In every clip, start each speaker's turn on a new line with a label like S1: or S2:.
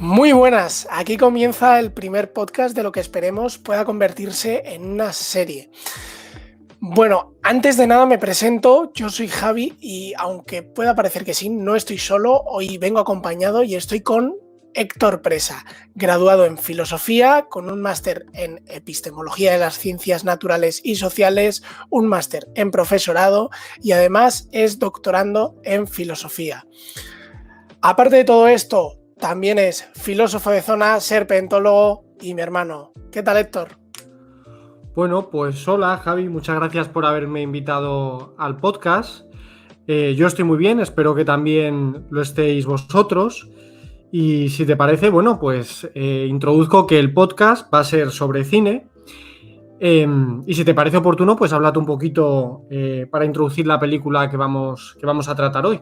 S1: Muy buenas, aquí comienza el primer podcast de lo que esperemos pueda convertirse en una serie. Bueno, antes de nada me presento, yo soy Javi y aunque pueda parecer que sí, no estoy solo, hoy vengo acompañado y estoy con Héctor Presa, graduado en Filosofía, con un máster en Epistemología de las Ciencias Naturales y Sociales, un máster en Profesorado y además es doctorando en Filosofía. Aparte de todo esto, también es filósofo de zona, serpentólogo y mi hermano. ¿Qué tal, Héctor?
S2: Bueno, pues hola Javi, muchas gracias por haberme invitado al podcast. Yo estoy muy bien, espero que también lo estéis vosotros. Y si te parece, bueno, pues introduzco que el podcast va a ser sobre cine. Y si te parece oportuno, pues háblate un poquito para introducir la película que vamos a tratar hoy.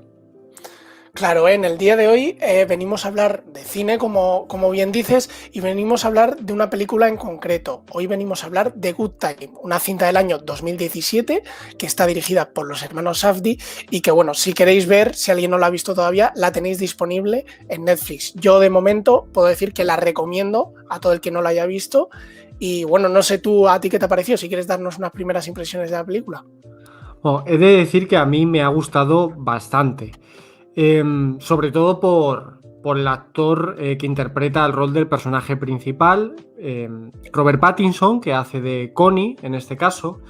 S1: Claro, en el día de hoy venimos a hablar de cine, como bien dices, y venimos a hablar de una película en concreto. Hoy venimos a hablar de Good Time, una cinta del año 2017 que está dirigida por los hermanos Safdie y que, bueno, si queréis ver, si alguien no la ha visto todavía, la tenéis disponible en Netflix. Yo, de momento, puedo decir que la recomiendo a todo el que no la haya visto. Y, bueno, no sé tú, a ti qué te ha parecido, si quieres darnos unas primeras impresiones de la película.
S2: Bueno, he de decir que a mí me ha gustado bastante. Sobre todo por el actor que interpreta el rol del personaje principal, Robert Pattinson, que hace de Connie en este caso,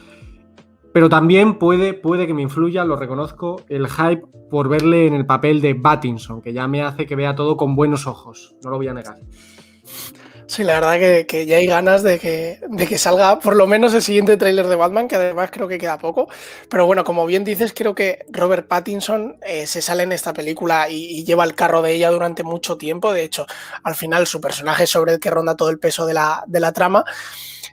S2: pero también puede que me influya, lo reconozco, el hype por verle en el papel de Pattinson, que ya me hace que vea todo con buenos ojos, no lo voy a negar.
S1: Sí, la verdad que ya hay ganas de que salga por lo menos el siguiente tráiler de Batman, que además creo que queda poco. Pero bueno, como bien dices, creo que Robert Pattinson se sale en esta película y lleva el carro de ella durante mucho tiempo. De hecho, al final su personaje es sobre el que ronda todo el peso de la trama.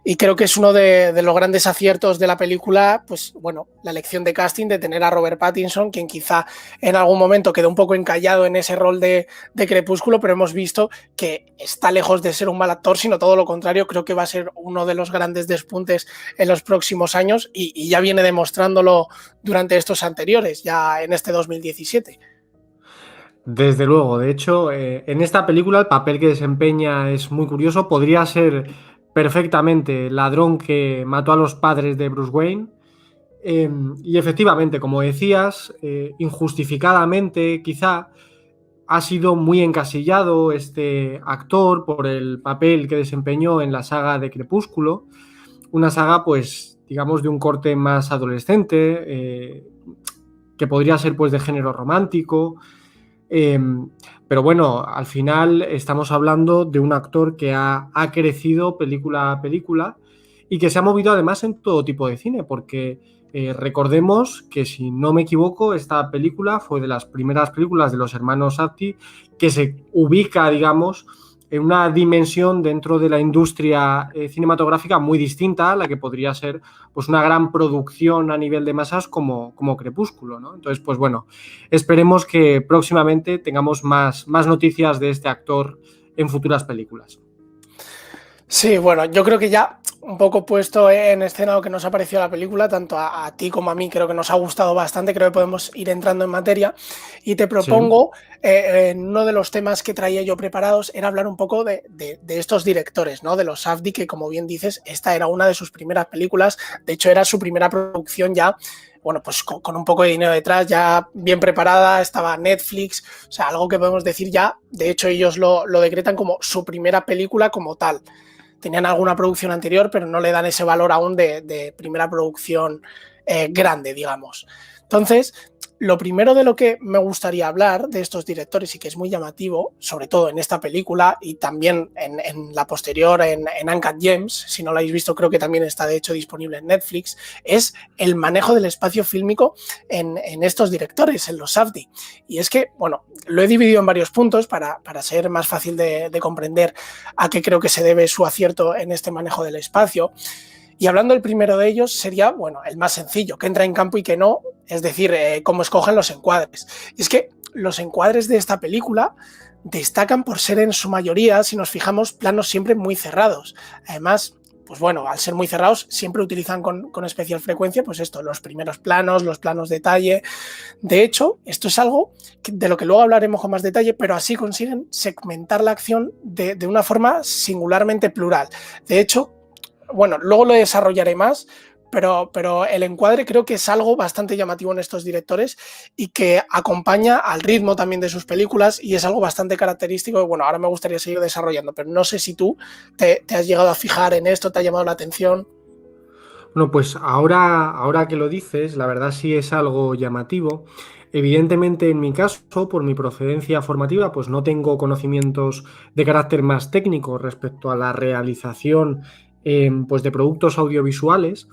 S1: Y creo que es uno de los grandes aciertos de la película, pues bueno, la elección de casting de tener a Robert Pattinson, quien quizá en algún momento quedó un poco encallado en ese rol de Crepúsculo, pero hemos visto que está lejos de ser un mal actor, sino todo lo contrario, creo que va a ser uno de los grandes despuntes en los próximos años y ya viene demostrándolo durante estos anteriores, ya en este 2017.
S2: Desde luego, de hecho, en esta película el papel que desempeña es muy curioso, podría ser perfectamente el ladrón que mató a los padres de Bruce Wayne. Y efectivamente, como decías, injustificadamente quizá ha sido muy encasillado este actor por el papel que desempeñó en la saga de Crepúsculo, una saga pues digamos de un corte más adolescente, que podría ser pues de género romántico, eh, pero bueno, al final estamos hablando de un actor que ha crecido película a película y que se ha movido además en todo tipo de cine, porque recordemos que, si no me equivoco, esta película fue de las primeras películas de los hermanos Safdie que se ubica, digamos, en una dimensión dentro de la industria cinematográfica muy distinta a la que podría ser pues una gran producción a nivel de masas como Crepúsculo, ¿no? Entonces, pues bueno, esperemos que próximamente tengamos más noticias de este actor en futuras películas.
S1: Sí, bueno, yo creo que ya un poco puesto en escena lo que nos ha parecido la película, tanto a ti como a mí, creo que nos ha gustado bastante, creo que podemos ir entrando en materia y te
S2: Sí.
S1: propongo, en uno de los temas que traía yo preparados, era hablar un poco de estos directores, ¿no? De los Safdie, que como bien dices, esta era una de sus primeras películas, de hecho era su primera producción ya, bueno, pues con un poco de dinero detrás, ya bien preparada, estaba Netflix, o sea, algo que podemos decir ya, de hecho ellos lo decretan como su primera película como tal. Tenían alguna producción anterior, pero no le dan ese valor aún de primera producción grande, digamos. Entonces, lo primero de lo que me gustaría hablar de estos directores y que es muy llamativo, sobre todo en esta película y también en la posterior, en Uncut Gems, si no lo habéis visto creo que también está de hecho disponible en Netflix, es el manejo del espacio fílmico en estos directores, en los Safdie. Y es que, bueno, lo he dividido en varios puntos para ser más fácil de comprender a qué creo que se debe su acierto en este manejo del espacio. Y hablando del primero de ellos, sería, bueno, el más sencillo, que entra en campo y que no, es decir, cómo escogen los encuadres. Y es que los encuadres de esta película destacan por ser en su mayoría, si nos fijamos, planos siempre muy cerrados. Además, pues bueno, al ser muy cerrados, siempre utilizan con especial frecuencia, pues esto, los primeros planos, los planos detalle. De hecho, esto es algo de lo que luego hablaremos con más detalle, pero así consiguen segmentar la acción de una forma singularmente plural. De hecho, bueno, luego lo desarrollaré más, pero el encuadre creo que es algo bastante llamativo en estos directores y que acompaña al ritmo también de sus películas y es algo bastante característico. Y bueno, ahora me gustaría seguir desarrollando, pero no sé si tú te has llegado a fijar en esto, te ha llamado la atención.
S2: Bueno, pues ahora que lo dices, la verdad sí es algo llamativo. Evidentemente, en mi caso, por mi procedencia formativa, pues no tengo conocimientos de carácter más técnico respecto a la realización pues de productos audiovisuales,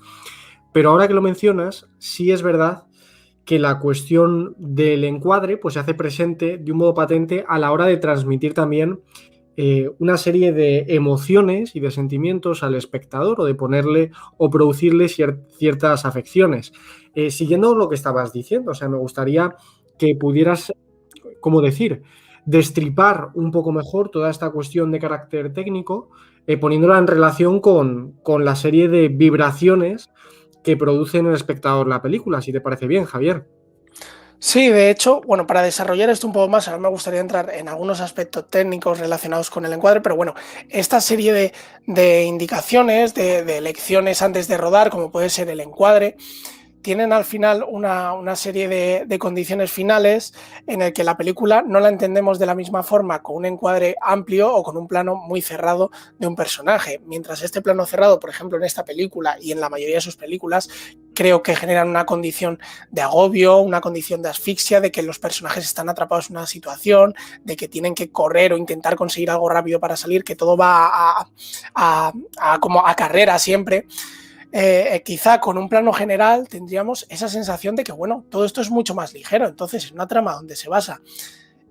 S2: pero ahora que lo mencionas, sí es verdad que la cuestión del encuadre pues, se hace presente de un modo patente a la hora de transmitir también una serie de emociones y de sentimientos al espectador o de ponerle o producirle ciertas afecciones. Siguiendo lo que estabas diciendo, o sea, me gustaría que pudieras, ¿cómo decir?, destripar un poco mejor toda esta cuestión de carácter técnico, poniéndola en relación con la serie de vibraciones que produce en el espectador la película, si te parece bien, Javier.
S1: Sí, de hecho, bueno, para desarrollar esto un poco más, ahora me gustaría entrar en algunos aspectos técnicos relacionados con el encuadre, pero bueno, esta serie de indicaciones, de lecciones antes de rodar, como puede ser el encuadre, tienen al final una serie de condiciones finales en el que la película no la entendemos de la misma forma con un encuadre amplio o con un plano muy cerrado de un personaje. Mientras este plano cerrado, por ejemplo, en esta película y en la mayoría de sus películas, creo que generan una condición de agobio, una condición de asfixia, de que los personajes están atrapados en una situación, de que tienen que correr o intentar conseguir algo rápido para salir, que todo va como a carrera siempre. Quizá con un plano general tendríamos esa sensación de que, bueno, todo esto es mucho más ligero. Entonces, en una trama donde se basa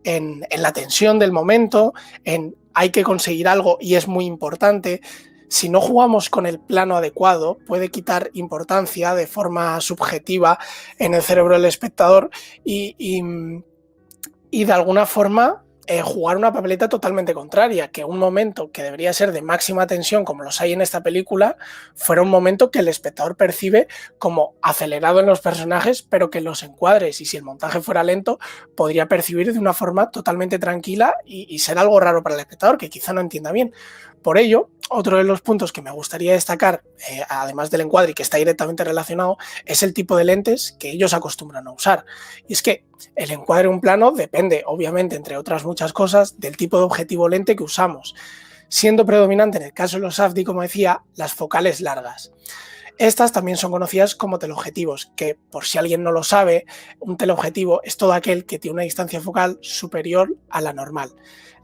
S1: en la tensión del momento, en hay que conseguir algo y es muy importante, si no jugamos con el plano adecuado, puede quitar importancia de forma subjetiva en el cerebro del espectador y de alguna forma jugar una papeleta totalmente contraria, que un momento que debería ser de máxima tensión, como los hay en esta película, fuera un momento que el espectador percibe como acelerado en los personajes, pero que los encuadres y si el montaje fuera lento, podría percibir de una forma totalmente tranquila y ser algo raro para el espectador, que quizá no entienda bien. Por ello, otro de los puntos que me gustaría destacar, además del encuadre y que está directamente relacionado, es el tipo de lentes que ellos acostumbran a usar. Y es que el encuadre en un plano depende, obviamente, entre otras muchas cosas, del tipo de objetivo lente que usamos, siendo predominante en el caso de los AFDI, como decía, las focales largas. Estas también son conocidas como teleobjetivos, que por si alguien no lo sabe, un teleobjetivo es todo aquel que tiene una distancia focal superior a la normal,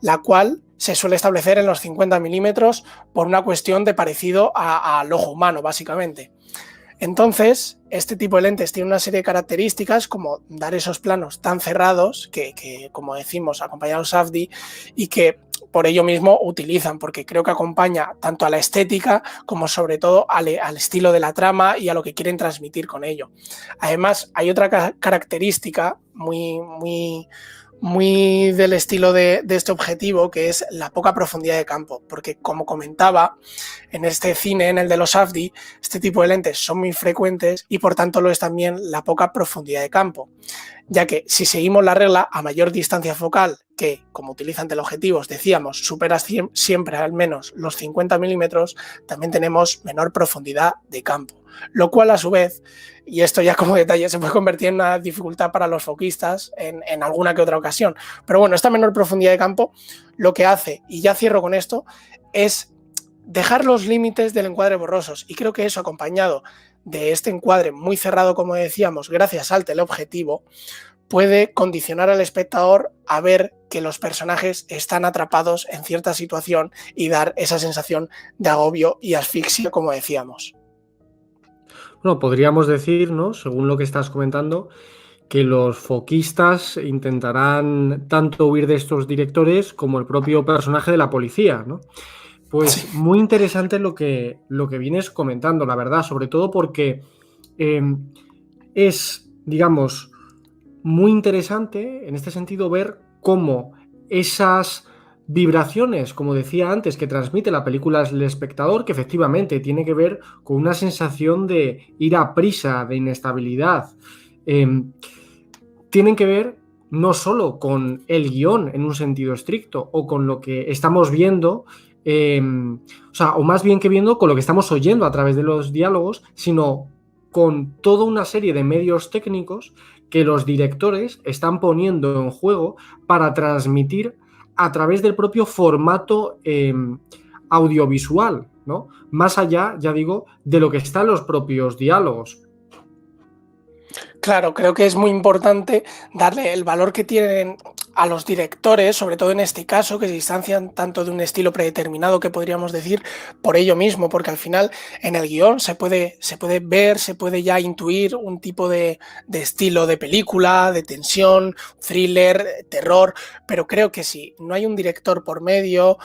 S1: la cual se suele establecer en los 50 milímetros por una cuestión de parecido al ojo humano, básicamente. Entonces, este tipo de lentes tiene una serie de características como dar esos planos tan cerrados que como decimos, acompañados AFDI y que por ello mismo utilizan, porque creo que acompaña tanto a la estética como sobre todo al estilo de la trama y a lo que quieren transmitir con ello. Además, hay otra característica muy del estilo de este objetivo, que es la poca profundidad de campo, porque como comentaba, en este cine, en el de los AFDI, este tipo de lentes son muy frecuentes y por tanto lo es también la poca profundidad de campo, ya que si seguimos la regla, a mayor distancia focal, que como utilizan teleobjetivos, decíamos, supera siempre al menos los 50 milímetros, también tenemos menor profundidad de campo, lo cual a su vez, y esto ya como detalle, se puede convertir en una dificultad para los foquistas en alguna que otra ocasión. Pero bueno, esta menor profundidad de campo lo que hace, y ya cierro con esto, es dejar los límites del encuadre borrosos. Y creo que eso, acompañado de este encuadre muy cerrado, como decíamos, gracias al teleobjetivo, puede condicionar al espectador a ver que los personajes están atrapados en cierta situación y dar esa sensación de agobio y asfixia, como decíamos.
S2: Bueno, podríamos decir, ¿no?, según lo que estás comentando, que los foquistas intentarán tanto huir de estos directores como el propio personaje de la policía, ¿no?
S1: Sí.
S2: Pues muy interesante lo que vienes comentando, la verdad, sobre todo porque eh, es, digamos, muy interesante en este sentido ver cómo esas vibraciones, como decía antes, que transmite la película al espectador, que efectivamente tiene que ver con una sensación de ir a prisa, de inestabilidad. Tienen que ver no solo con el guión en un sentido estricto o con lo que estamos viendo, o más bien que viendo con lo que estamos oyendo a través de los diálogos, sino con toda una serie de medios técnicos que los directores están poniendo en juego para transmitir a través del propio formato audiovisual, ¿no? Más allá, ya digo, de lo que están los propios diálogos.
S1: Claro, creo que es muy importante darle el valor que tienen a los directores, sobre todo en este caso, que se distancian tanto de un estilo predeterminado que podríamos decir por ello mismo, porque al final en el guión se puede ver, se puede ya intuir un tipo de estilo de película, de tensión, thriller, terror, pero creo que si no hay un director por medio,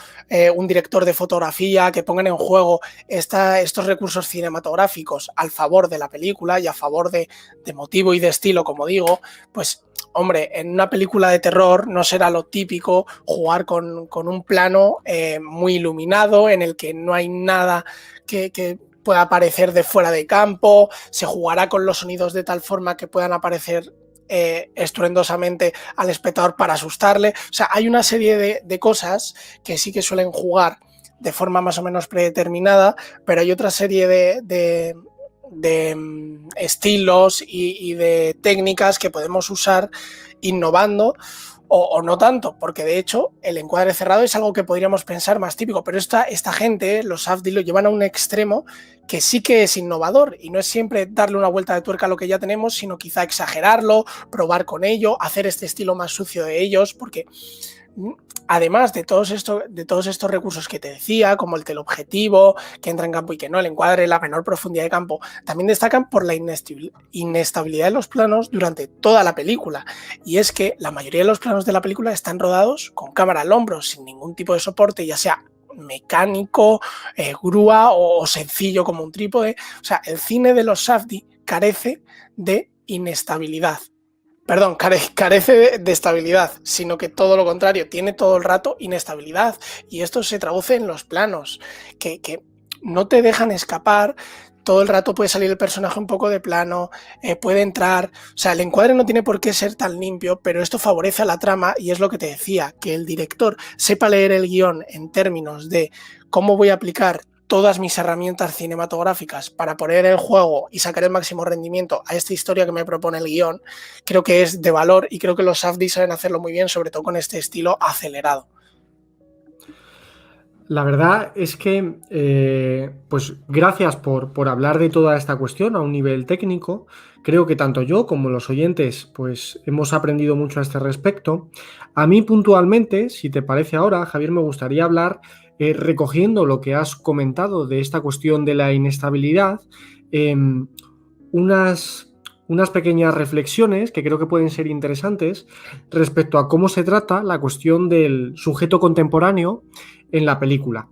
S1: un director de fotografía que pongan en juego estos recursos cinematográficos al favor de la película y a favor de motivo y de estilo, como digo, pues hombre, en una película de terror no será lo típico jugar con un plano muy iluminado en el que no hay nada que pueda aparecer de fuera de campo, se jugará con los sonidos de tal forma que puedan aparecer estruendosamente al espectador para asustarle. O sea, hay una serie de cosas que sí que suelen jugar de forma más o menos predeterminada, pero hay otra serie de estilos y de técnicas que podemos usar innovando o no tanto, porque de hecho el encuadre cerrado es algo que podríamos pensar más típico, pero esta gente, los Safdie, lo llevan a un extremo que sí que es innovador y no es siempre darle una vuelta de tuerca a lo que ya tenemos, sino quizá exagerarlo, probar con ello, hacer este estilo más sucio de ellos, porque además de todos estos recursos que te decía, como el teleobjetivo, que entra en campo y que no, el encuadre, la menor profundidad de campo, también destacan por la inestabilidad de los planos durante toda la película. Y es que la mayoría de los planos de la película están rodados con cámara al hombro, sin ningún tipo de soporte, ya sea mecánico, grúa o sencillo como un trípode. O sea, el cine de los Safdie carece de inestabilidad. Perdón, carece de estabilidad, sino que todo lo contrario, tiene todo el rato inestabilidad. Y esto se traduce en los planos, que no te dejan escapar. Todo el rato puede salir el personaje un poco de plano, puede entrar. O sea, el encuadre no tiene por qué ser tan limpio, pero esto favorece a la trama y es lo que te decía, que el director sepa leer el guión en términos de cómo voy a aplicar todas mis herramientas cinematográficas para poner el juego y sacar el máximo rendimiento a esta historia que me propone el guión, creo que es de valor y creo que los Safdie saben hacerlo muy bien, sobre todo con este estilo acelerado.
S2: La verdad es que, pues gracias por hablar de toda esta cuestión a un nivel técnico. Creo que tanto yo como los oyentes, pues hemos aprendido mucho a este respecto. A mí puntualmente, si te parece ahora, Javier, me gustaría hablar, recogiendo lo que has comentado de esta cuestión de la inestabilidad, unas, unas pequeñas reflexiones que creo que pueden ser interesantes respecto a cómo se trata la cuestión del sujeto contemporáneo en la película.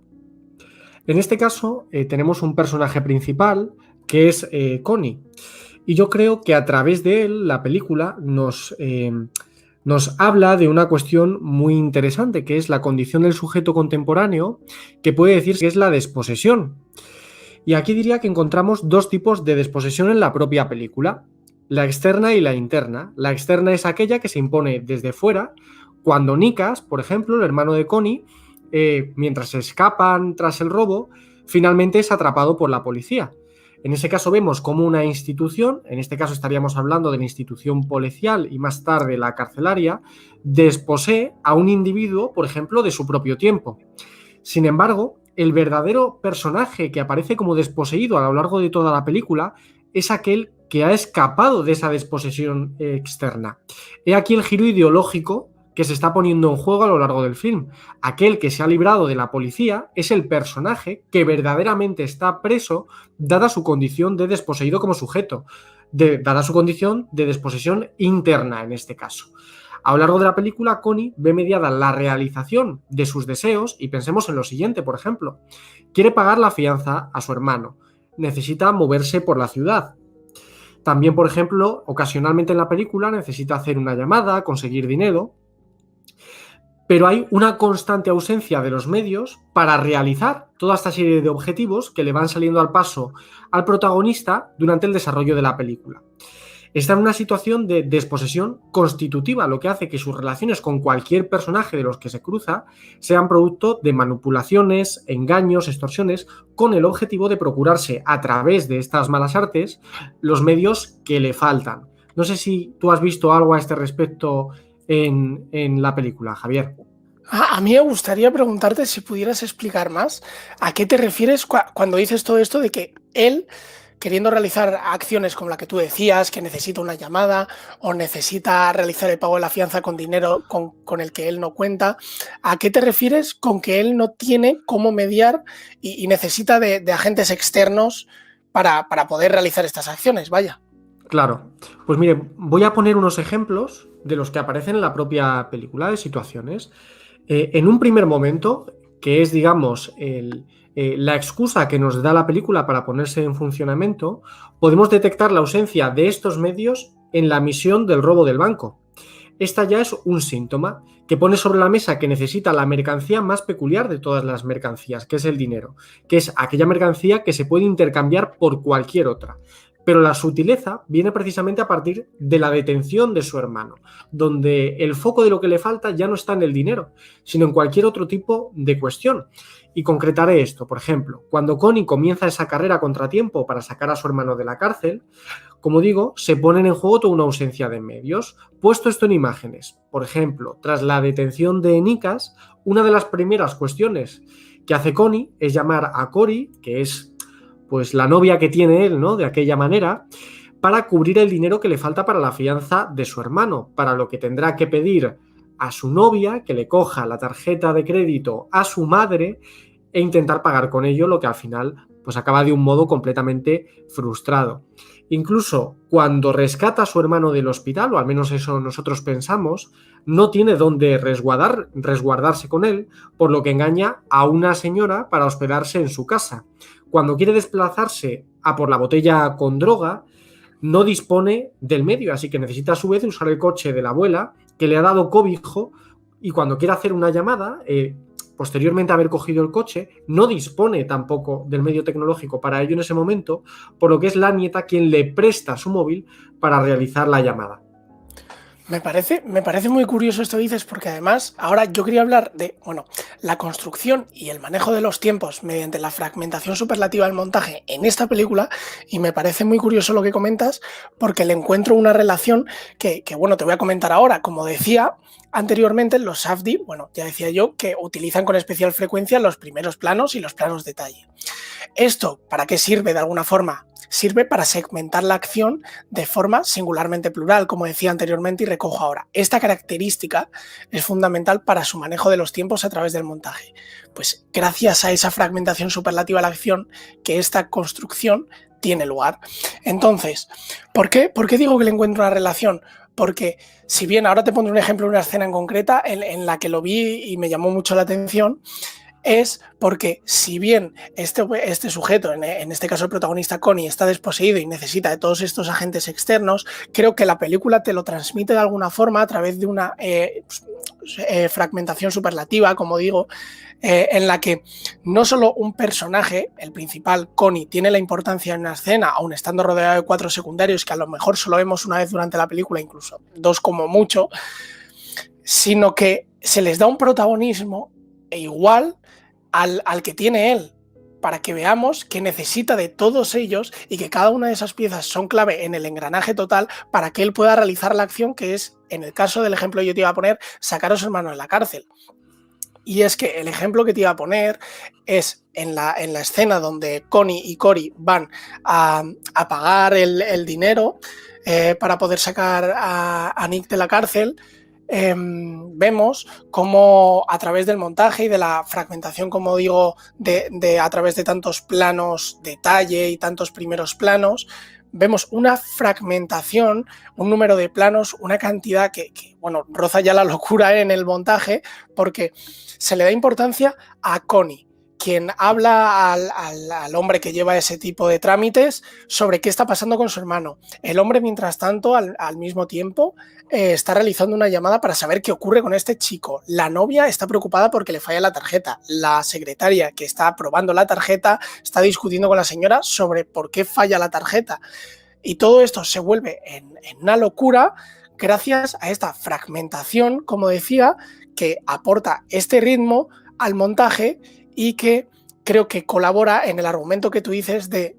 S2: En este caso, tenemos un personaje principal que es Connie. Y yo creo que a través de él la película nos habla de una cuestión muy interesante, que es la condición del sujeto contemporáneo, que puede decirse que es la desposesión. Y aquí diría que encontramos dos tipos de desposesión en la propia película, la externa y la interna. La externa es aquella que se impone desde fuera, cuando Nikas, por ejemplo, el hermano de Connie, mientras se escapan tras el robo, finalmente es atrapado por la policía. En ese caso vemos como una institución, en este caso estaríamos hablando de la institución policial y más tarde la carcelaria, desposee a un individuo, por ejemplo, de su propio tiempo. Sin embargo, el verdadero personaje que aparece como desposeído a lo largo de toda la película es aquel que ha escapado de esa desposesión externa. He aquí el giro ideológico que se está poniendo en juego a lo largo del film. Aquel que se ha librado de la policía es el personaje que verdaderamente está preso, dada su condición de desposeído como sujeto, dada su condición de desposesión interna en este caso. A lo largo de la película, Connie ve mediada la realización de sus deseos y pensemos en lo siguiente, por ejemplo. Quiere pagar la fianza a su hermano, necesita moverse por la ciudad. También, por ejemplo, ocasionalmente en la película necesita hacer una llamada, conseguir dinero. pero hay una constante ausencia de los medios para realizar toda esta serie de objetivos que le van saliendo al paso al protagonista durante el desarrollo de la película. Está en una situación de desposesión constitutiva, lo que hace que sus relaciones con cualquier personaje de los que se cruza sean producto de manipulaciones, engaños, extorsiones, con el objetivo de procurarse a través de estas malas artes los medios que le faltan. No sé si tú has visto algo a este respecto en la película, Javier.
S1: A mí me gustaría preguntarte si pudieras explicar más a qué te refieres cuando dices todo esto de que él, queriendo realizar acciones como la que tú decías, que necesita una llamada o necesita realizar el pago de la fianza con dinero con el que él no cuenta, ¿a qué te refieres con que él no tiene cómo mediar y necesita de agentes externos para poder realizar estas acciones? Vaya.
S2: Claro, pues mire, voy a poner unos ejemplos de los que aparecen en la propia película, de situaciones. En un primer momento, que es, digamos, la excusa que nos da la película para ponerse en funcionamiento, podemos detectar la ausencia de estos medios en la misión del robo del banco. Esta ya es un síntoma que pone sobre la mesa que necesita la mercancía más peculiar de todas las mercancías, que es el dinero, que es aquella mercancía que se puede intercambiar por cualquier otra. Pero la sutileza viene precisamente a partir de la detención de su hermano, donde el foco de lo que le falta ya no está en el dinero, sino en cualquier otro tipo de cuestión. Y concretaré esto, por ejemplo, cuando Connie comienza esa carrera a contratiempo para sacar a su hermano de la cárcel, como digo, se ponen en juego toda una ausencia de medios. Puesto esto en imágenes, por ejemplo, tras la detención de Nikas, una de las primeras cuestiones que hace Connie es llamar a Cory, que es pues la novia que tiene él, ¿no? De aquella manera, para cubrir el dinero que le falta para la fianza de su hermano, para lo que tendrá que pedir a su novia que le coja la tarjeta de crédito a su madre e intentar pagar con ello, lo que al final pues acaba de un modo completamente frustrado. Incluso cuando rescata a su hermano del hospital, o al menos eso nosotros pensamos, no tiene dónde resguardarse con él, por lo que engaña a una señora para hospedarse en su casa. Cuando quiere desplazarse a por la botella con droga, no dispone del medio, así que necesita a su vez usar el coche de la abuela, que le ha dado cobijo, y cuando quiere hacer una llamada, posteriormente a haber cogido el coche, no dispone tampoco del medio tecnológico para ello en ese momento, por lo que es la nieta quien le presta su móvil para realizar la llamada.
S1: Me parece muy curioso esto que dices, porque además ahora yo quería hablar de, bueno, la construcción y el manejo de los tiempos mediante la fragmentación superlativa del montaje en esta película, y me parece muy curioso lo que comentas, porque le encuentro una relación que bueno, te voy a comentar ahora. Como decía anteriormente, los Safdie, bueno, ya decía yo, que utilizan con especial frecuencia los primeros planos y los planos detalle. ¿Esto para qué sirve de alguna forma? Sirve para segmentar la acción de forma singularmente plural, como decía anteriormente y recojo ahora. Esta característica es fundamental para su manejo de los tiempos a través del montaje. Pues gracias a esa fragmentación superlativa de la acción que esta construcción tiene lugar. Entonces, ¿por qué digo que le encuentro una relación? Porque si bien ahora te pondré un ejemplo de una escena en concreta en la que lo vi y me llamó mucho la atención, es porque si bien este sujeto, en este caso el protagonista Connie, está desposeído y necesita de todos estos agentes externos, creo que la película te lo transmite de alguna forma a través de una fragmentación superlativa, como digo, en la que no solo un personaje, el principal, Connie, tiene la importancia en una escena, aun estando rodeado de 4 secundarios, que a lo mejor solo vemos una vez durante la película, incluso 2 como mucho, sino que se les da un protagonismo igual al que tiene él, para que veamos que necesita de todos ellos y que cada una de esas piezas son clave en el engranaje total para que él pueda realizar la acción que es, en el caso del ejemplo que yo te iba a poner, sacar a su hermano de la cárcel. Y es que el ejemplo que te iba a poner es en la escena donde Connie y Cory van a pagar el dinero para poder sacar a Nick de la cárcel. Vemos cómo a través del montaje y de la fragmentación, como digo, a través de tantos planos detalle y tantos primeros planos, vemos una fragmentación, un número de planos, una cantidad que bueno, roza ya la locura en el montaje, porque se le da importancia a Connie, quien habla al hombre que lleva ese tipo de trámites sobre qué está pasando con su hermano. El hombre, mientras tanto, al mismo tiempo, está realizando una llamada para saber qué ocurre con este chico. La novia está preocupada porque le falla la tarjeta. La secretaria que está probando la tarjeta está discutiendo con la señora sobre por qué falla la tarjeta. Y todo esto se vuelve en una locura gracias a esta fragmentación, como decía, que aporta este ritmo al montaje y que creo que colabora en el argumento que tú dices de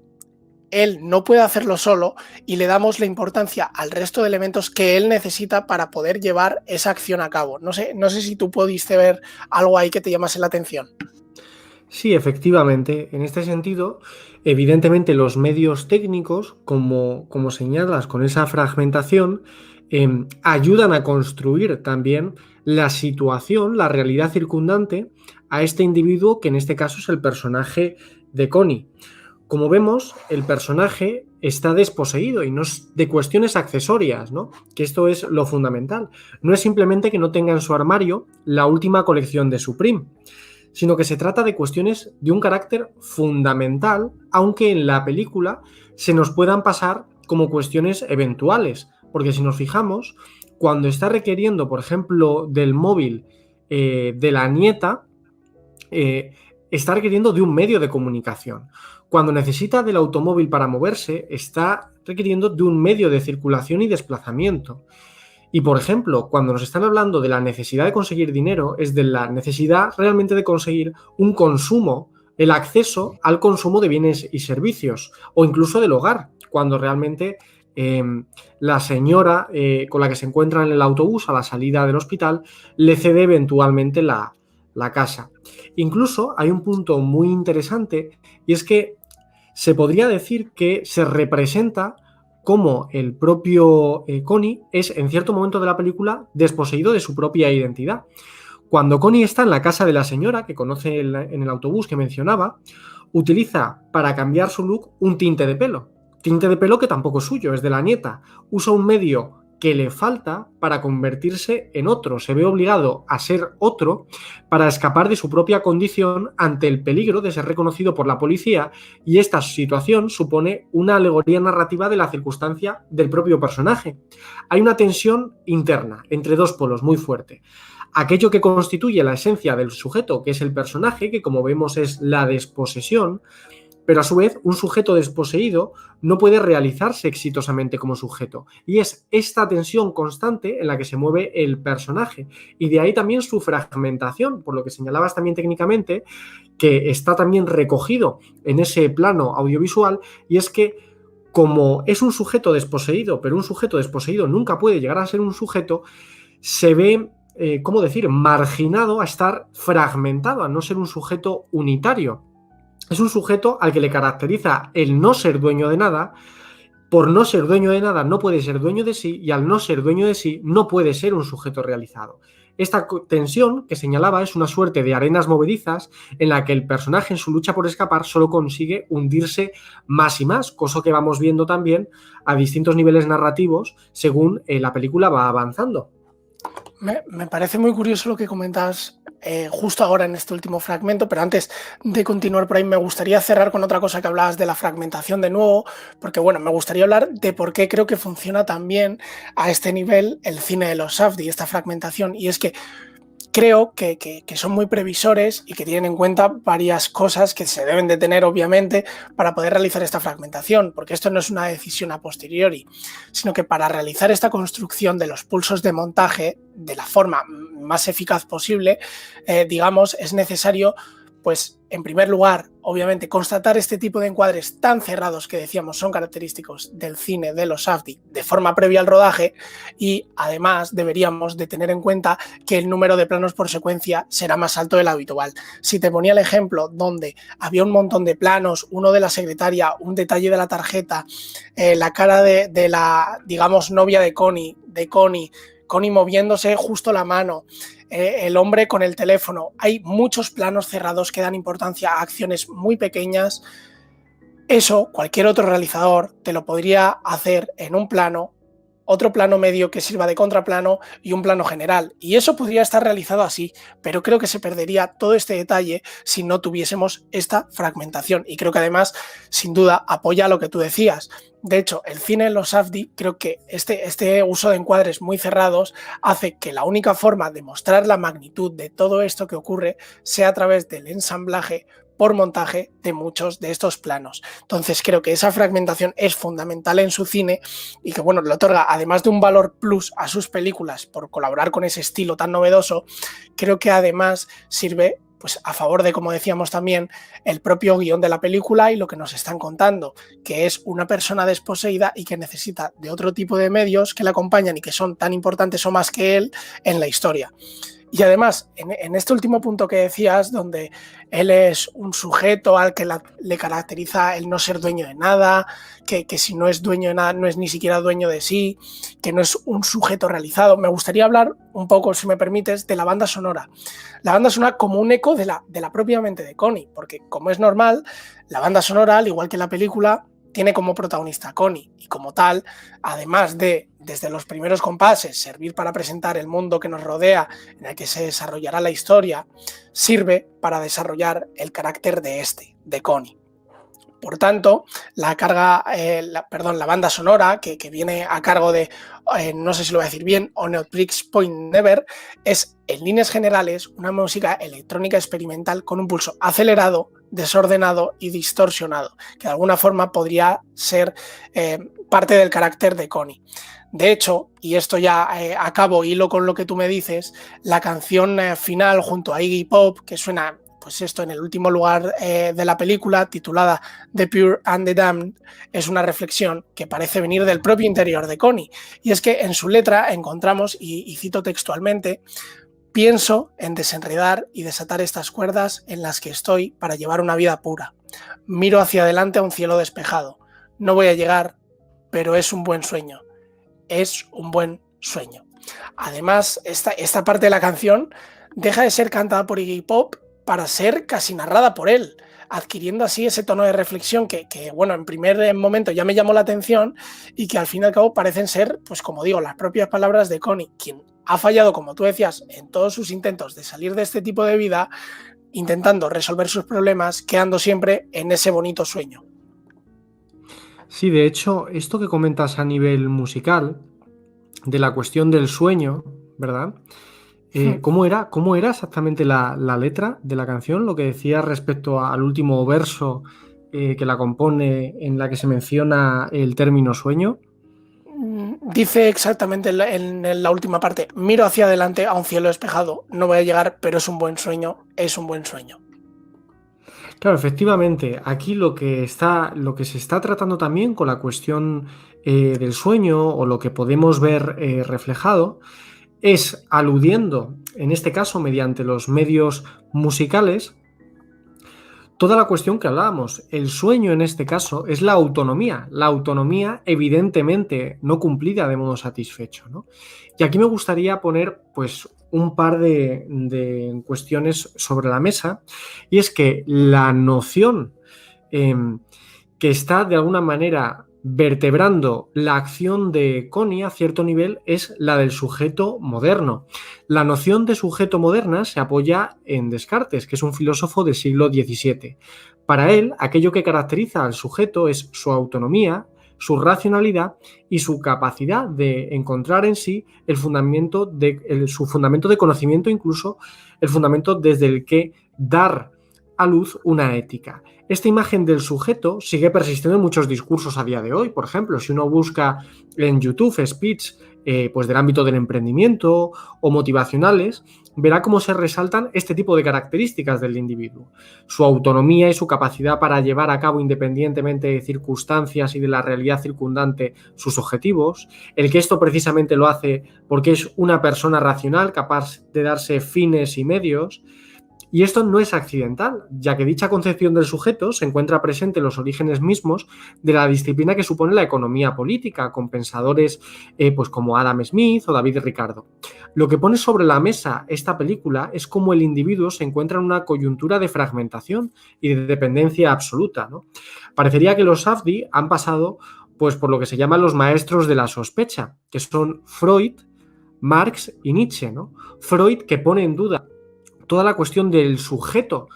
S1: él no puede hacerlo solo y le damos la importancia al resto de elementos que él necesita para poder llevar esa acción a cabo. No sé si tú pudiste ver algo ahí que te llamase la atención.
S2: Sí, efectivamente. En este sentido, evidentemente los medios técnicos, como señalas con esa fragmentación, ayudan a construir también la situación, la realidad circundante a este individuo que en este caso es el personaje de Connie. Como vemos, el personaje está desposeído y no es de cuestiones accesorias, ¿no? Que esto es lo fundamental. No es simplemente que no tenga en su armario la última colección de Supreme, sino que se trata de cuestiones de un carácter fundamental, aunque en la película se nos puedan pasar como cuestiones eventuales, porque si nos fijamos, cuando está requiriendo, por ejemplo, del móvil de la nieta, está requiriendo de un medio de comunicación. Cuando necesita del automóvil para moverse, está requiriendo de un medio de circulación y desplazamiento. Y, por ejemplo, cuando nos están hablando de la necesidad de conseguir dinero, es de la necesidad realmente de conseguir un consumo, el acceso al consumo de bienes y servicios, o incluso del hogar, cuando realmente la señora con la que se encuentra en el autobús a la salida del hospital le cede eventualmente la casa. Incluso hay un punto muy interesante y es que se podría decir que se representa cómo el propio Connie es en cierto momento de la película desposeído de su propia identidad. Cuando Connie está en la casa de la señora que conoce en el autobús que mencionaba, utiliza para cambiar su look un tinte de pelo que tampoco es suyo, es de la nieta. Usa un medio que le falta para convertirse en otro, se ve obligado a ser otro para escapar de su propia condición ante el peligro de ser reconocido por la policía, y esta situación supone una alegoría narrativa de la circunstancia del propio personaje. Hay una tensión interna entre dos polos muy fuerte. Aquello que constituye la esencia del sujeto, que es el personaje, que como vemos es la desposesión, pero a su vez un sujeto desposeído no puede realizarse exitosamente como sujeto. Y es esta tensión constante en la que se mueve el personaje. Y de ahí también su fragmentación, por lo que señalabas también técnicamente, que está también recogido en ese plano audiovisual, y es que como es un sujeto desposeído, pero un sujeto desposeído nunca puede llegar a ser un sujeto, se ve, ¿cómo decir?, marginado a estar fragmentado, a no ser un sujeto unitario. Es un sujeto al que le caracteriza el no ser dueño de nada. Por no ser dueño de nada no puede ser dueño de sí, y al no ser dueño de sí no puede ser un sujeto realizado. Esta tensión que señalaba es una suerte de arenas movedizas en la que el personaje en su lucha por escapar solo consigue hundirse más y más, cosa que vamos viendo también a distintos niveles narrativos según la película va avanzando.
S1: Me parece muy curioso lo que comentas justo ahora en este último fragmento, pero antes de continuar por ahí me gustaría cerrar con otra cosa que hablabas de la fragmentación de nuevo, porque bueno, me gustaría hablar de por qué creo que funciona tan bien a este nivel el cine de los Safdie, esta fragmentación, y es que creo que son muy previsores y que tienen en cuenta varias cosas que se deben de tener, obviamente, para poder realizar esta fragmentación, porque esto no es una decisión a posteriori, sino que para realizar esta construcción de los pulsos de montaje de la forma más eficaz posible, digamos, es necesario, pues, en primer lugar, obviamente, constatar este tipo de encuadres tan cerrados que decíamos son característicos del cine de los Safdie de forma previa al rodaje, y además deberíamos de tener en cuenta que el número de planos por secuencia será más alto del habitual. Si te ponía el ejemplo donde había un montón de planos, uno de la secretaria, un detalle de la tarjeta, la cara de la, digamos, novia de Connie moviéndose justo la mano, el hombre con el teléfono. Hay muchos planos cerrados que dan importancia a acciones muy pequeñas. Eso cualquier otro realizador te lo podría hacer en un plano otro plano medio que sirva de contraplano y un plano general. Y eso podría estar realizado así, pero creo que se perdería todo este detalle si no tuviésemos esta fragmentación. Y creo que además, sin duda, apoya lo que tú decías. De hecho, el cine en los Safdie, creo que este uso de encuadres muy cerrados hace que la única forma de mostrar la magnitud de todo esto que ocurre sea a través del ensamblaje por montaje de muchos de estos planos. Entonces creo que esa fragmentación es fundamental en su cine y que bueno, le otorga, además de un valor plus a sus películas por colaborar con ese estilo tan novedoso, creo que además sirve pues a favor de, como decíamos también, el propio guión de la película y lo que nos están contando, que es una persona desposeída y que necesita de otro tipo de medios que la acompañan y que son tan importantes o más que él en la historia. Y además, en este último punto que decías, donde él es un sujeto al que le caracteriza el no ser dueño de nada, que si no es dueño de nada no es ni siquiera dueño de sí, que no es un sujeto realizado, me gustaría hablar un poco, si me permites, de la banda sonora. La banda sonora como un eco de la propia mente de Connie, porque como es normal, la banda sonora, al igual que la película, tiene como protagonista a Connie y como tal, además de, desde los primeros compases, servir para presentar el mundo que nos rodea en el que se desarrollará la historia, sirve para desarrollar el carácter de Connie. Por tanto, la banda sonora que viene a cargo de, no sé si lo voy a decir bien, On a Pricks Point Never, es en líneas generales una música electrónica experimental con un pulso acelerado, desordenado y distorsionado, que de alguna forma podría ser parte del carácter de Connie. De hecho, y esto ya acabo hilo con lo que tú me dices, la canción final junto a Iggy Pop, que suena pues esto en el último lugar de la película, titulada The Pure and the Damned, es una reflexión que parece venir del propio interior de Connie. Y es que en su letra encontramos, y cito textualmente, pienso en desenredar y desatar estas cuerdas en las que estoy para llevar una vida pura. Miro hacia adelante a un cielo despejado. No voy a llegar, pero es un buen sueño. Es un buen sueño. Además, esta parte de la canción deja de ser cantada por Iggy Pop para ser casi narrada por él, adquiriendo así ese tono de reflexión que bueno, en primer momento ya me llamó la atención y que al fin y al cabo parecen ser, pues como digo, las propias palabras de Connie, quien ha fallado, como tú decías, en todos sus intentos de salir de este tipo de vida, intentando resolver sus problemas, quedando siempre en ese bonito sueño.
S2: Sí, de hecho, esto que comentas a nivel musical, de la cuestión del sueño, ¿verdad? ¿Cómo era exactamente la letra de la canción? Lo que decía respecto al último verso que la compone, en la que se menciona el término sueño.
S1: Dice exactamente en la última parte: miro hacia adelante a un cielo despejado, no voy a llegar, pero es un buen sueño, es un buen sueño.
S2: Claro, efectivamente, aquí lo que se está tratando también con la cuestión del sueño o lo que podemos ver reflejado es aludiendo, en este caso mediante los medios musicales, toda la cuestión que hablábamos. El sueño en este caso es la autonomía evidentemente no cumplida de modo satisfecho, ¿no? Y aquí me gustaría poner pues un par de cuestiones sobre la mesa, y es que la noción que está de alguna manera vertebrando la acción de Connie a cierto nivel es la del sujeto moderno. La noción de sujeto moderna se apoya en Descartes, que es un filósofo del siglo XVII. Para él, aquello que caracteriza al sujeto es su autonomía, su racionalidad y su capacidad de encontrar en sí su fundamento de conocimiento, incluso el fundamento desde el que dar a luz una ética. Esta imagen del sujeto sigue persistiendo en muchos discursos a día de hoy. Por ejemplo, si uno busca en YouTube speech pues del ámbito del emprendimiento o motivacionales, verá cómo se resaltan este tipo de características del individuo. Su autonomía y su capacidad para llevar a cabo, independientemente de circunstancias y de la realidad circundante, sus objetivos. El que esto precisamente lo hace porque es una persona racional, capaz de darse fines y medios. Y esto no es accidental, ya que dicha concepción del sujeto se encuentra presente en los orígenes mismos de la disciplina que supone la economía política, con pensadores pues como Adam Smith o David Ricardo. Lo que pone sobre la mesa esta película es cómo el individuo se encuentra en una coyuntura de fragmentación y de dependencia absoluta, ¿no? Parecería que los Safdie han pasado pues por lo que se llama los maestros de la sospecha, que son Freud, Marx y Nietzsche, ¿no? Freud, que pone en duda toda la cuestión del sujeto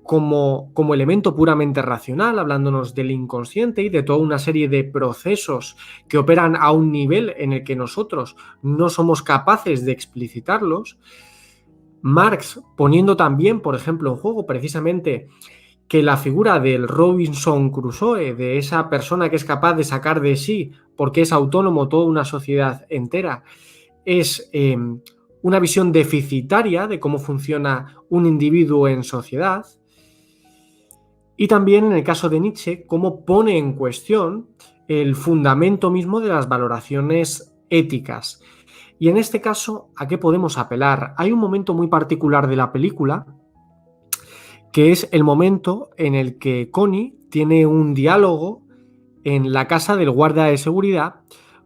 S2: como elemento puramente racional, hablándonos del inconsciente y de toda una serie de procesos que operan a un nivel en el que nosotros no somos capaces de explicitarlos. Marx poniendo también, por ejemplo, en juego precisamente que la figura del Robinson Crusoe, de esa persona que es capaz de sacar de sí, porque es autónomo, toda una sociedad entera, es una visión deficitaria de cómo funciona un individuo en sociedad. Y también en el caso de Nietzsche, cómo pone en cuestión el fundamento mismo de las valoraciones éticas. Y en este caso, ¿a qué podemos apelar? Hay un momento muy particular de la película, que es el momento en el que Connie tiene un diálogo en la casa del guardia de seguridad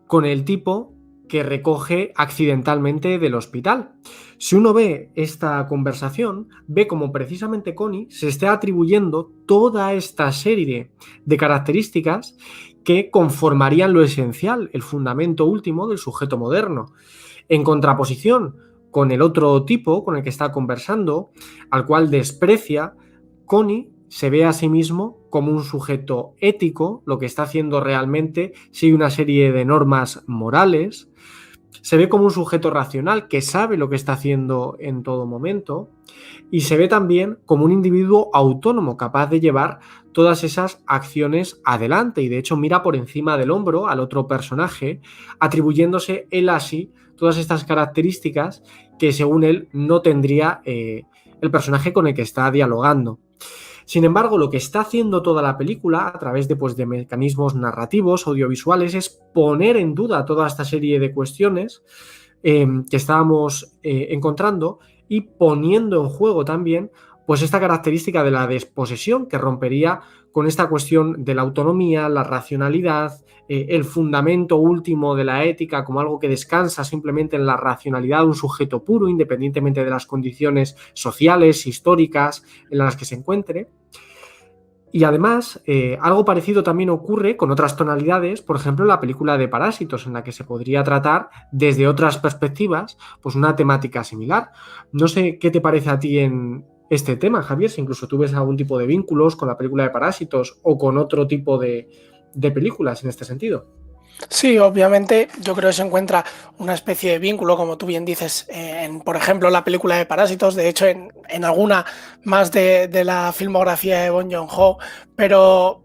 S2: con el tipo que recoge accidentalmente del hospital. Si uno ve esta conversación, ve como precisamente Connie se está atribuyendo toda esta serie de características que conformarían lo esencial, el fundamento último del sujeto moderno, en contraposición con el otro tipo con el que está conversando, al cual desprecia. Connie se ve a sí mismo como un sujeto ético, lo que está haciendo realmente sigue una serie de normas morales, se ve como un sujeto racional que sabe lo que está haciendo en todo momento y se ve también como un individuo autónomo capaz de llevar todas esas acciones adelante y de hecho mira por encima del hombro al otro personaje, atribuyéndose él así todas estas características que según él no tendría el personaje con el que está dialogando. Sin embargo, lo que está haciendo toda la película a través de mecanismos narrativos, audiovisuales, es poner en duda toda esta serie de cuestiones que estábamos encontrando y poniendo en juego también pues esta característica de la desposesión que rompería con esta cuestión de la autonomía, la racionalidad, el fundamento último de la ética como algo que descansa simplemente en la racionalidad de un sujeto puro, independientemente de las condiciones sociales, históricas en las que se encuentre. Y además, algo parecido también ocurre con otras tonalidades, por ejemplo, la película de Parásitos, en la que se podría tratar desde otras perspectivas, pues una temática similar. No sé qué te parece a ti en este tema, Javier, si incluso tú ves algún tipo de vínculos con la película de Parásitos o con otro tipo de películas en este sentido.
S1: Sí, obviamente yo creo que se encuentra una especie de vínculo, como tú bien dices, en, por ejemplo, la película de Parásitos, de hecho en alguna más de la filmografía de Bong Joon-ho, pero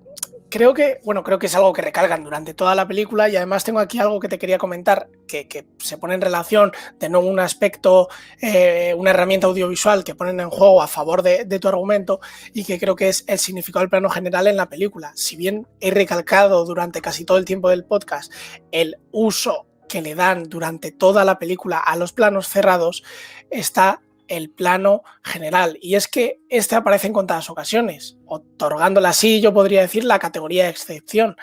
S1: creo que es algo que recalcan durante toda la película y además tengo aquí algo que te quería comentar que se pone en relación de nuevo un aspecto, una herramienta audiovisual que ponen en juego a favor de tu argumento y que creo que es el significado del plano general en la película. Si bien he recalcado durante casi todo el tiempo del podcast el uso que le dan durante toda la película a los planos cerrados, está el plano general. Y es que este aparece en contadas ocasiones, otorgándole así, yo podría decir, la categoría de excepción.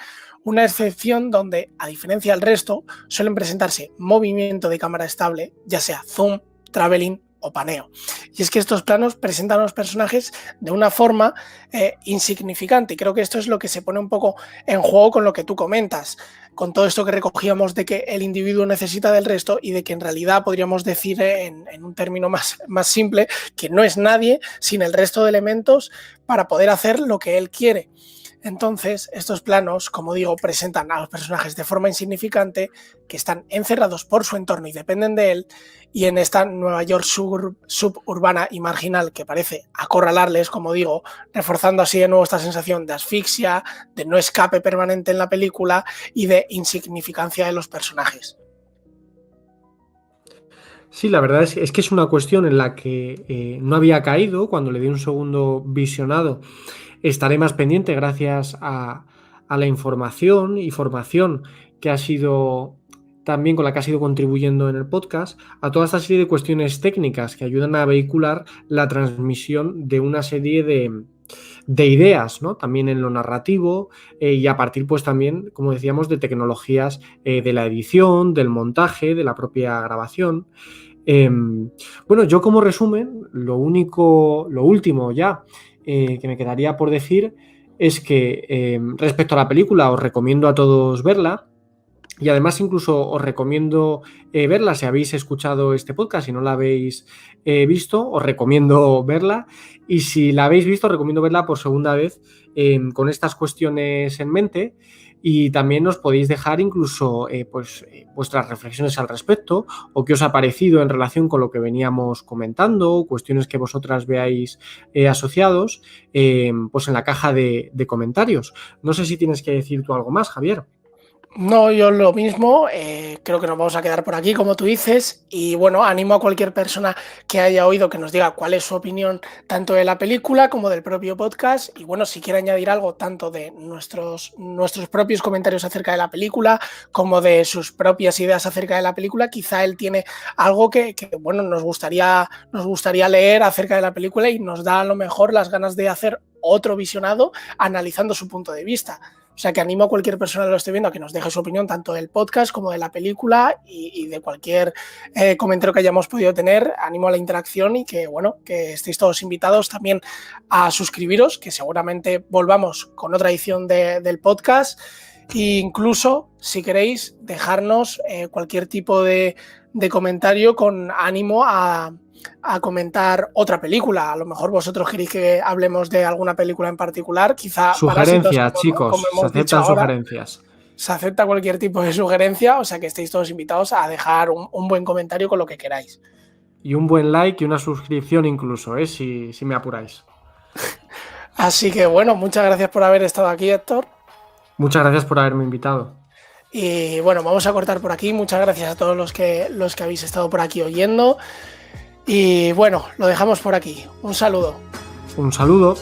S1: Una excepción donde, a diferencia del resto, suelen presentarse movimiento de cámara estable, ya sea zoom, traveling o paneo. Y es que estos planos presentan a los personajes de una forma insignificante. Y creo que esto es lo que se pone un poco en juego con lo que tú comentas, con todo esto que recogíamos de que el individuo necesita del resto y de que en realidad podríamos decir en un término más simple que no es nadie sin el resto de elementos para poder hacer lo que él quiere. Entonces, estos planos, como digo, presentan a los personajes de forma insignificante, que están encerrados por su entorno y dependen de él, y en esta Nueva York suburbana y marginal que parece acorralarles, como digo, reforzando así de nuevo esta sensación de asfixia, de no escape permanente en la película y de insignificancia de los personajes.
S2: Sí, la verdad es que es una cuestión en la que no había caído cuando le di un segundo visionado. Estaré más pendiente gracias a la información y formación que ha sido también con la que has ido contribuyendo en el podcast, a toda esta serie de cuestiones técnicas que ayudan a vehicular la transmisión de una serie de ideas, ¿no? También en lo narrativo y a partir, pues también, como decíamos, de tecnologías de la edición, del montaje, de la propia grabación. Bueno, yo como resumen, lo último ya que me quedaría por decir es que respecto a la película os recomiendo a todos verla. Y además incluso os recomiendo verla si habéis escuchado este podcast, si no la habéis visto, os recomiendo verla. Y si la habéis visto, os recomiendo verla por segunda vez con estas cuestiones en mente. Y también os podéis dejar incluso vuestras reflexiones al respecto o qué os ha parecido en relación con lo que veníamos comentando, cuestiones que vosotras veáis asociados, pues en la caja de comentarios. No sé si tienes que decir tú algo más, Javier.
S1: No, yo lo mismo, creo que nos vamos a quedar por aquí, como tú dices, y bueno, animo a cualquier persona que haya oído que nos diga cuál es su opinión tanto de la película como del propio podcast, y bueno, si quiere añadir algo tanto de nuestros propios comentarios acerca de la película como de sus propias ideas acerca de la película, quizá él tiene algo que bueno, nos gustaría leer acerca de la película y nos da a lo mejor las ganas de hacer otro visionado analizando su punto de vista. O sea que animo a cualquier persona que lo esté viendo a que nos deje su opinión tanto del podcast como de la película y de cualquier comentario que hayamos podido tener. Animo a la interacción y que, bueno, que estéis todos invitados también a suscribiros, que seguramente volvamos con otra edición del podcast. E incluso, si queréis, dejarnos cualquier tipo de comentario con ánimo a comentar otra película. A lo mejor vosotros queréis que hablemos de alguna película en particular, quizá Parásitos,
S2: Sugerencias, chicos,
S1: como
S2: se
S1: hemos dicho
S2: aceptan
S1: ahora.
S2: sugerencias.
S1: Se acepta cualquier tipo de sugerencia, o sea que estéis todos invitados a dejar un buen comentario con lo que queráis.
S2: Y un buen like y una suscripción incluso, si me apuráis.
S1: Así que bueno, muchas gracias por haber estado aquí, Héctor.
S2: Muchas gracias por haberme invitado.
S1: Y bueno, vamos a cortar por aquí. Muchas gracias a todos los que habéis estado por aquí oyendo. Y bueno, lo dejamos por aquí. Un saludo.
S2: Un saludo.